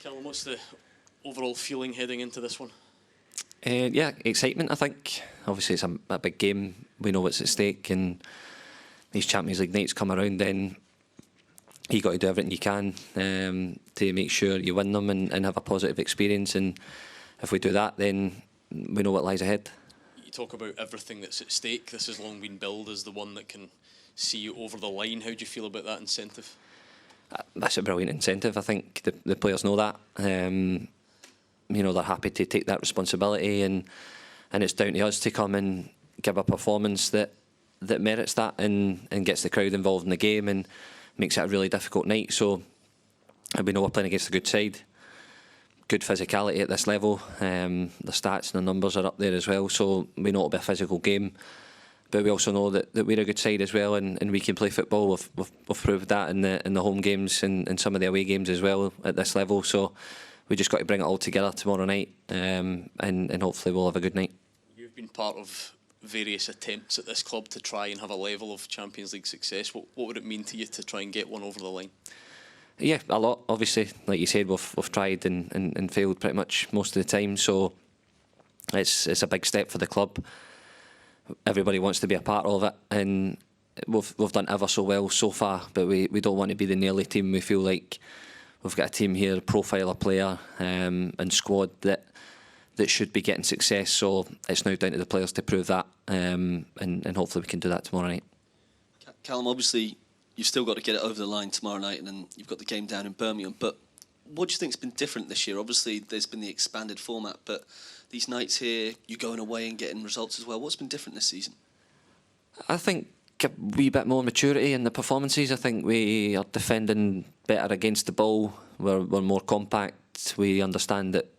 Callum, what's the overall feeling heading into this one? Yeah, excitement, I think. Obviously it's a big game, we know what's at stake, and these Champions League nights come around, then you got to do everything you can to make sure you win them and have a positive experience, and if we do that, then we know what lies ahead. You talk about everything that's at stake. This has long been billed as the one that can see you over the line. How do you feel about that incentive? That's a brilliant incentive. I think the players know that. You know, they're happy to take that responsibility, and it's down to us to come and give a performance that merits that and gets the crowd involved in the game and makes it a really difficult night. So we know we're playing against a good side, good physicality at this level. The stats and the numbers are up there as well, so we know it'll be a physical game. But we also know that we're a good side as well, and we can play football. We've proved that in the home games and some of the away games as well at this level. So we just got to bring it all together tomorrow night, and hopefully we'll have a good night. You've been part of various attempts at this club to try and have a level of Champions League success. What would it mean to you to try and get one over the line? Yeah, a lot. Obviously, like you said, we've tried and failed pretty much most of the time. So it's a big step for the club. Everybody wants to be a part of it, and we've done ever so well so far. But we don't want to be the nearly team. We feel like we've got a team here, profile of player and squad that should be getting success. So it's now down to the players to prove that, and hopefully we can do that tomorrow night. Callum, obviously you've still got to get it over the line tomorrow night, and then you've got the game down in Birmingham. But what do you think's been different this year? Obviously there's been the expanded format, but these nights here, you're going away and getting results as well. What's been different this season? I think a wee bit more maturity in the performances. I think we are defending better against the ball. We're more compact. We understand that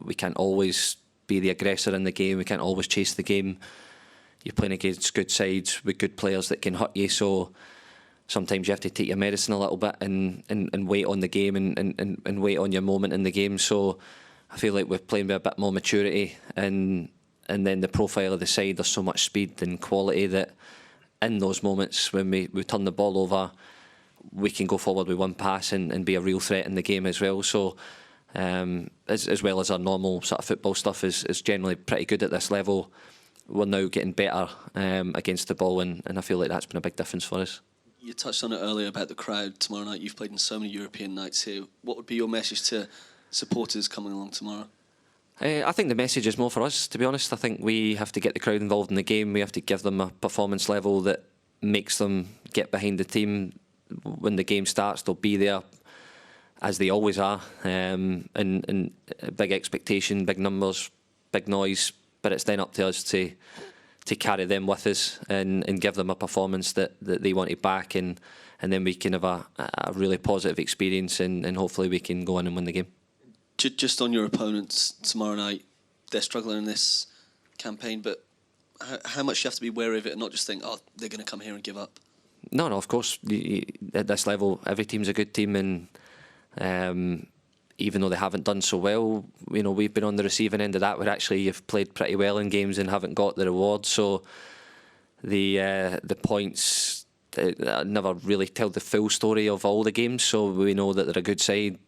we can't always be the aggressor in the game. We can't always chase the game. You're playing against good sides with good players that can hurt you. So sometimes you have to take your medicine a little bit and wait on the game and wait on your moment in the game. So I feel like we're playing with a bit more maturity, and then the profile of the side, there's so much speed and quality that in those moments when we turn the ball over, we can go forward with one pass and be a real threat in the game as well. So as well as our normal sort of football stuff is generally pretty good at this level, we're now getting better against the ball, and I feel like that's been a big difference for us. You touched on it earlier about the crowd tomorrow night. You've played in so many European nights here. What would be your message to supporters coming along tomorrow? I think the message is more for us, to be honest. I think we have to get the crowd involved in the game. We have to give them a performance level that makes them get behind the team. When the game starts, they'll be there, as they always are, and big expectation, big numbers, big noise. But it's then up to us to carry them with us and give them a performance that they want it back, and then we can have a really positive experience, and hopefully we can go in and win the game. Just on your opponents tomorrow night, they're struggling in this campaign, but how much do you have to be wary of it and not just think, oh, they're going to come here and give up? No, of course. At this level, every team's a good team, and even though they haven't done so well, you know, we've been on the receiving end of that, where actually you've played pretty well in games and haven't got the reward. So the points never really tell the full story of all the games. So we know that they're a good side,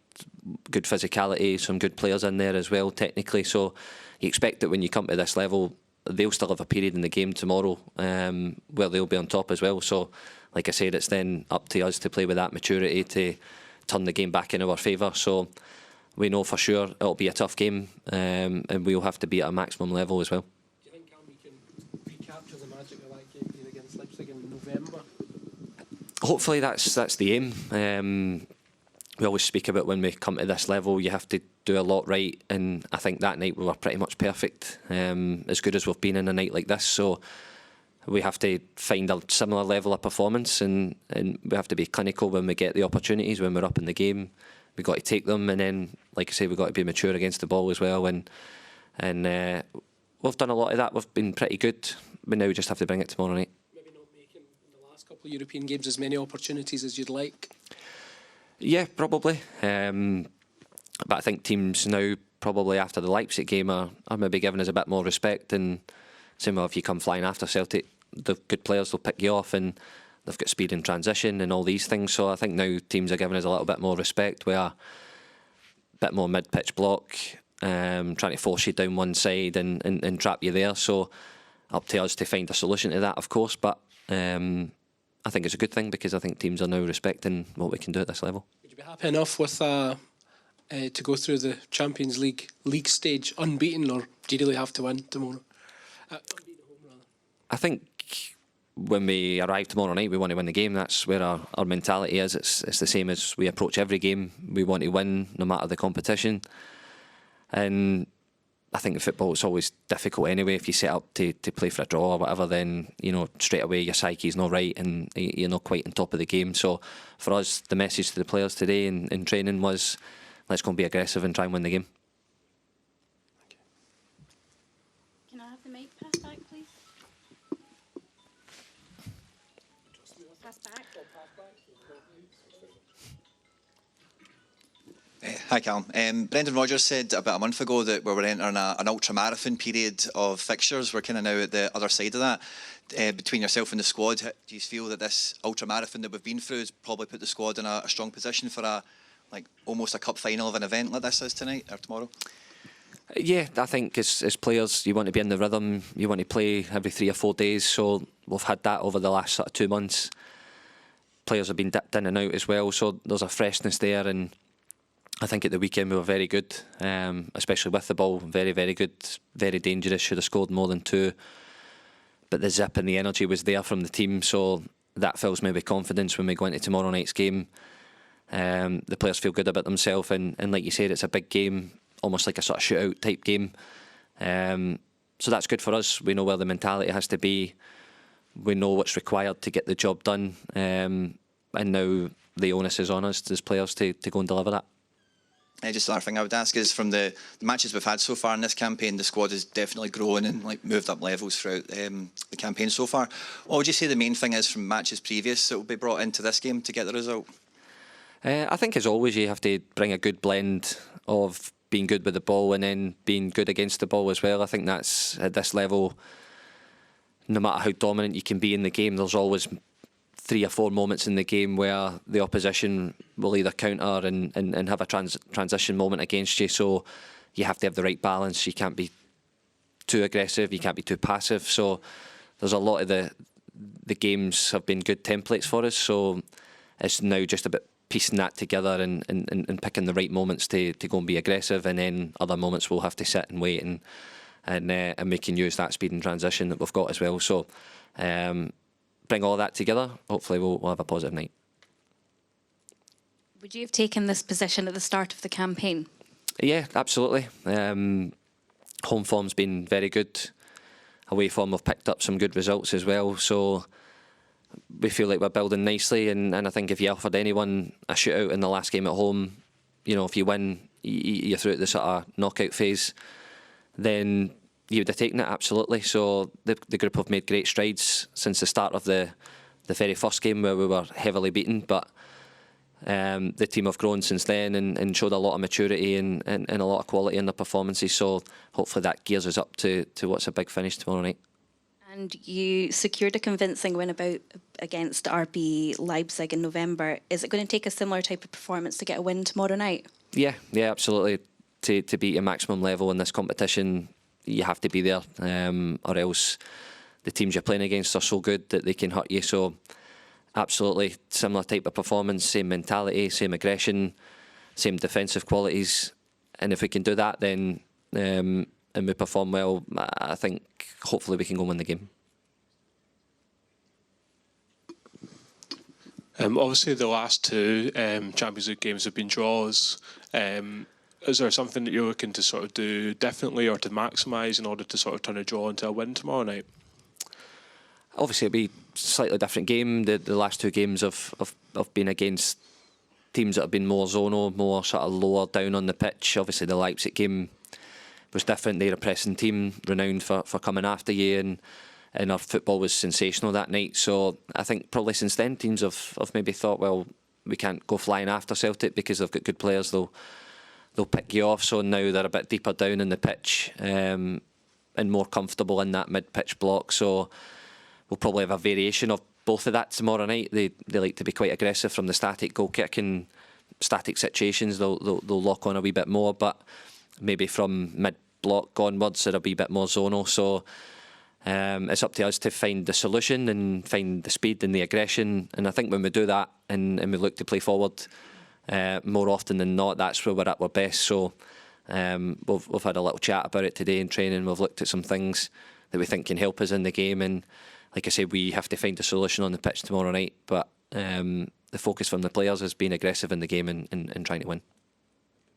good physicality, some good players in there as well technically. So you expect that when you come to this level, they'll still have a period in the game tomorrow where they'll be on top as well. So like I said, it's then up to us to play with that maturity to turn the game back in our favour. So we know for sure it'll be a tough game, and we'll have to be at a maximum level as well. Do you think, Cam, we can recapture the magic of that game here against Leipzig in November? Hopefully that's the aim. We always speak about when we come to this level, you have to do a lot right, and I think that night we were pretty much perfect, as good as we've been in a night like this. So we have to find a similar level of performance, and we have to be clinical when we get the opportunities, when we're up in the game. We've got to take them, and then, like I say, we've got to be mature against the ball as well, and we've done a lot of that. We've been pretty good, but now we just have to bring it tomorrow night. Maybe not making in the last couple of European games as many opportunities as you'd like? Yeah, probably. But I think teams now, probably after the Leipzig game, are maybe giving us a bit more respect. And same way if you come flying after Celtic, the good players will pick you off, and they've got speed in transition and all these things. So I think now teams are giving us a little bit more respect. We are bit more mid-pitch block, trying to force you down one side and trap you there. So up to us to find a solution to that, of course. But I think it's a good thing because I think teams are now respecting what we can do at this level. Would you be happy enough with to go through the Champions League stage unbeaten, or do you really have to win tomorrow? Unbeaten at home, rather. I think when we arrive tomorrow night, we want to win the game. That's where our mentality is. It's the same as we approach every game. We want to win no matter the competition. And I think in football it's always difficult anyway. If you set up to play for a draw or whatever, then straight away your psyche's not right and you're not quite on top of the game. So for us, the message to the players today in training was, let's go and be aggressive and try and win the game. Can I have the mic passed back, please? Pass back. Hi Callum. Brendan Rodgers said about a month ago that we were entering an ultra-marathon period of fixtures. We're kind of now at the other side of that. Between yourself and the squad, do you feel that this ultra-marathon that we've been through has probably put the squad in a strong position for almost a cup final of an event like this is tonight or tomorrow? Yeah, I think as players, you want to be in the rhythm. You want to play every 3 or 4 days. So we've had that over the last sort of 2 months. Players have been dipped in and out as well. So there's a freshness there. And I think at the weekend we were very good, especially with the ball. Very, very good, very dangerous. Should have scored more than 2. But the zip and the energy was there from the team. So that fills me with confidence when we go into tomorrow night's game. The players feel good about themselves. And like you said, it's a big game, almost like a sort of shootout type game. So that's good for us. We know where the mentality has to be. We know what's required to get the job done. And now the onus is on us as players to go and deliver that. Just another thing I would ask is, from the matches we've had so far in this campaign, the squad has definitely grown and moved up levels throughout the campaign so far. What would you say the main thing is from matches previous that will be brought into this game to get the result? I think as always you have to bring a good blend of being good with the ball and then being good against the ball as well. I think that's at this level, no matter how dominant you can be in the game, there's always 3 or 4 moments in the game where the opposition will either counter and have a transition moment against you. So you have to have the right balance. You can't be too aggressive. You can't be too passive. So there's a lot of the games have been good templates for us. So it's now just about piecing that together and picking the right moments to go and be aggressive, and then other moments we'll have to sit and wait and we can use that speed and transition that we've got as well. So bring all that together, hopefully we'll have a positive night. Would you have taken this position at the start of the campaign? Yeah, absolutely. Home form's been very good. Away form, we've picked up some good results as well. So we feel like we're building nicely, and I think if you offered anyone a shootout in the last game at home, if you win, you're through at the sort of knockout phase, then you would have taken it, absolutely. So the group have made great strides since the start of the very first game where we were heavily beaten, but the team have grown since then and showed a lot of maturity and a lot of quality in their performances. So hopefully that gears us up to what's a big finish tomorrow night. And you secured a convincing win against RB Leipzig in November. Is it going to take a similar type of performance to get a win tomorrow night? Yeah, absolutely. To be at maximum level in this competition, you have to be there, or else the teams you're playing against are so good that they can hurt you. So absolutely similar type of performance, same mentality, same aggression, same defensive qualities. And if we can do that, then and we perform well, I think hopefully we can go and win the game. Obviously the last 2 Champions League games have been draws. Is there something that you're looking to sort of do differently or to maximise in order to sort of turn a draw into a win tomorrow night? Obviously it'll be a slightly different game. The last 2 games have been against teams that have been more zonal, more sort of lower down on the pitch. Obviously the Leipzig game was different. They're a pressing team, renowned for coming after you, and our football was sensational that night. So I think probably since then teams have maybe thought, well, we can't go flying after Celtic because they've got good players, they'll pick you off. So now they're a bit deeper down in the pitch and more comfortable in that mid-pitch block. So we'll probably have a variation of both of that tomorrow night. They like to be quite aggressive from the static goal kicking static situations, they'll lock on a wee bit more, but maybe from mid-block onwards they're a wee bit more zonal. So it's up to us to find the solution and find the speed and the aggression. And I think when we do that and we look to play forward more often than not, that's where we're at our best. So we've had a little chat about it today in training. We've looked at some things that we think can help us in the game, and like I say, we have to find a solution on the pitch tomorrow night. But the focus from the players is being aggressive in the game and trying to win.